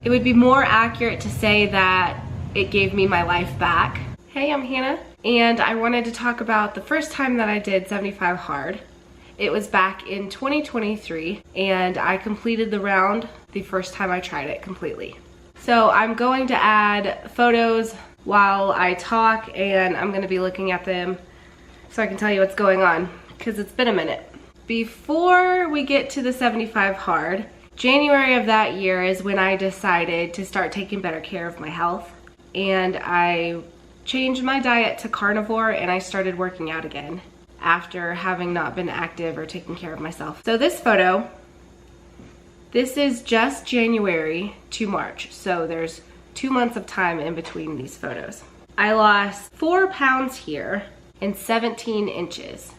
It would be more accurate to say that it gave me my life back. Hey, I'm Hannah, and I wanted to talk about the first time that I did 75 hard. It was back in 2023, and I completed the round the first time I tried it completely. So I'm going to add photos while I talk, and I'm going to be looking at them so I can tell you what's going on, because it's been a minute. Before we get to the 75 hard, January of that year is when I decided to start taking better care of my health, and I changed my diet to carnivore and I started working out again after having not been active or taking care of myself. So this photo, this is just January to March, so there's 2 months of time in between these photos. I lost 4 pounds here and 17 inches.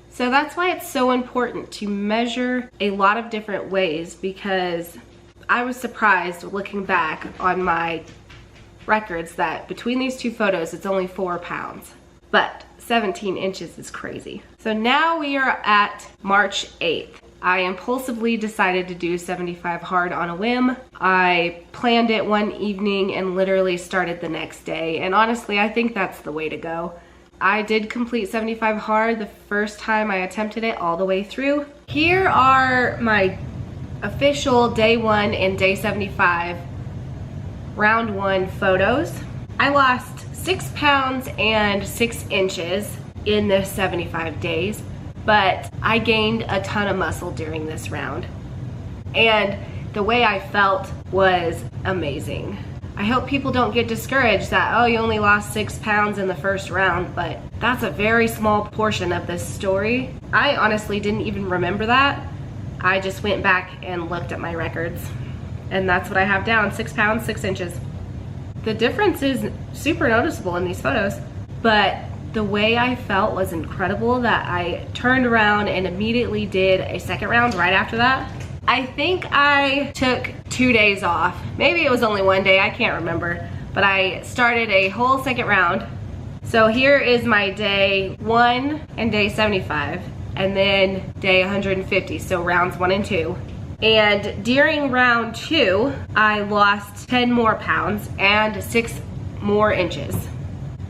So that's why it's so important to measure a lot of different ways, because I was surprised looking back on my records that between these 2 photos it's only 4 pounds, but 17 inches is crazy. So now we are at March 8th. I impulsively decided to do 75 hard on a whim. I planned it one evening and literally started the next day, and honestly I think that's the way to go. I did complete 75 hard the first time I attempted it all the way through. Here are my official day 1 and day 75 round 1 photos. I lost 6 pounds and 6 inches in this 75 days, but I gained a ton of muscle during this round. And the way I felt was amazing. I hope people don't get discouraged that, oh, you only lost 6 pounds in the first round, but that's a very small portion of this story. I honestly didn't even remember that. I just went back and looked at my records, and that's what I have down, 6 pounds, 6 inches. The difference is super noticeable in these photos, but the way I felt was incredible that I turned around and immediately did a second round right after that. I think I took 2 days off. Maybe it was only 1 day, I can't remember. But I started a whole second round. So here is my day 1 and day 75, and then day 150, so rounds 1 and 2. And during round 2, I lost 10 more pounds and 6 more inches.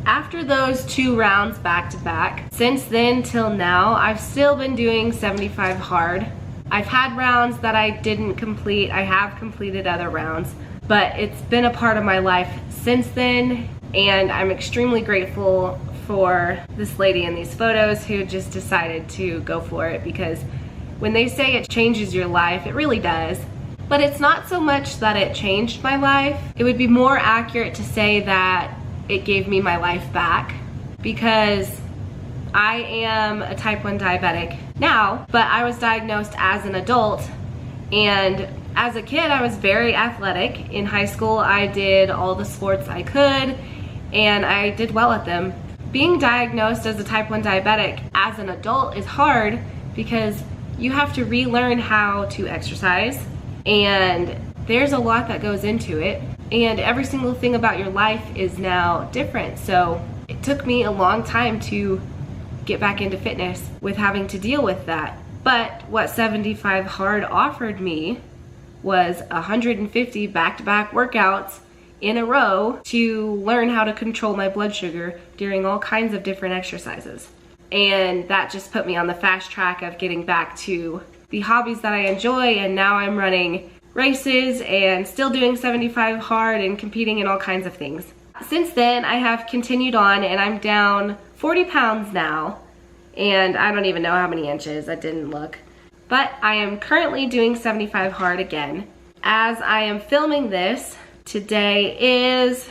After those 2 rounds back to back, since then till now, I've still been doing 75 hard. I've had rounds that I didn't complete. I have completed other rounds, but it's been a part of my life since then, and I'm extremely grateful for this lady in these photos who just decided to go for it, because when they say it changes your life, it really does. But it's not so much that it changed my life. It would be more accurate to say that it gave me my life back, because I am a type 1 diabetic now, but I was diagnosed as an adult, and as a kid I was very athletic. In high school I did all the sports I could, and I did well at them. Being diagnosed as a type 1 diabetic as an adult is hard, because you have to relearn how to exercise, and there's a lot that goes into it, and every single thing about your life is now different. So it took me a long time to get back into fitness with having to deal with that. But what 75 hard offered me was 150 back-to-back workouts in a row to learn how to control my blood sugar during all kinds of different exercises. And that just put me on the fast track of getting back to the hobbies that I enjoy, and now I'm running races and still doing 75 hard and competing in all kinds of things. Since then, I have continued on, and I'm down 40 pounds now, and I don't even know how many inches, I didn't look. But I am currently doing 75 hard again. As I am filming this, today is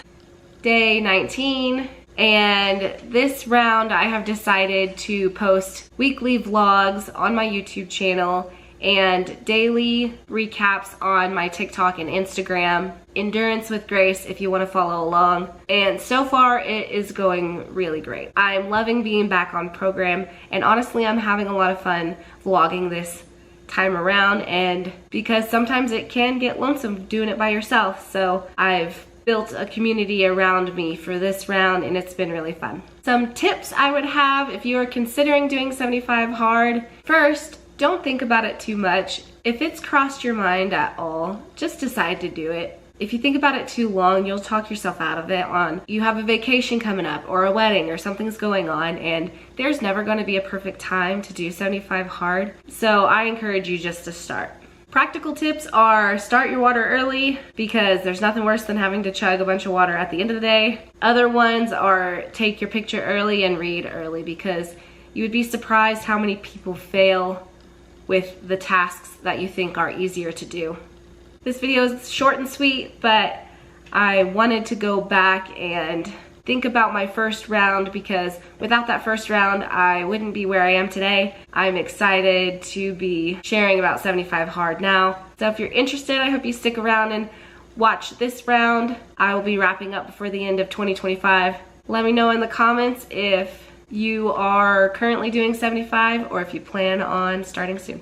day 19, and this round I have decided to post weekly vlogs on my YouTube channel and daily recaps on my TikTok and Instagram. Endurance with Grace if you want to follow along. And so far it is going really great. I'm loving being back on program, and honestly I'm having a lot of fun vlogging this time around, and because sometimes it can get lonesome doing it by yourself, so I've built a community around me for this round, and it's been really fun. Some tips I would have if you are considering doing 75 hard. First, don't think about it too much. If it's crossed your mind at all, just decide to do it. If you think about it too long, you'll talk yourself out of it. You have a vacation coming up or a wedding or something's going on, and there's never going to be a perfect time to do 75 hard. So I encourage you just to start. Practical tips are start your water early, because there's nothing worse than having to chug a bunch of water at the end of the day. Other ones are take your picture early and read early, because you would be surprised how many people fail with the tasks that you think are easier to do. This video is short and sweet, but I wanted to go back and think about my first round, because without that first round, I wouldn't be where I am today. I'm excited to be sharing about 75 hard now. So if you're interested, I hope you stick around and watch this round. I will be wrapping up before the end of 2025. Let me know in the comments if you are currently doing 75 or if you plan on starting soon.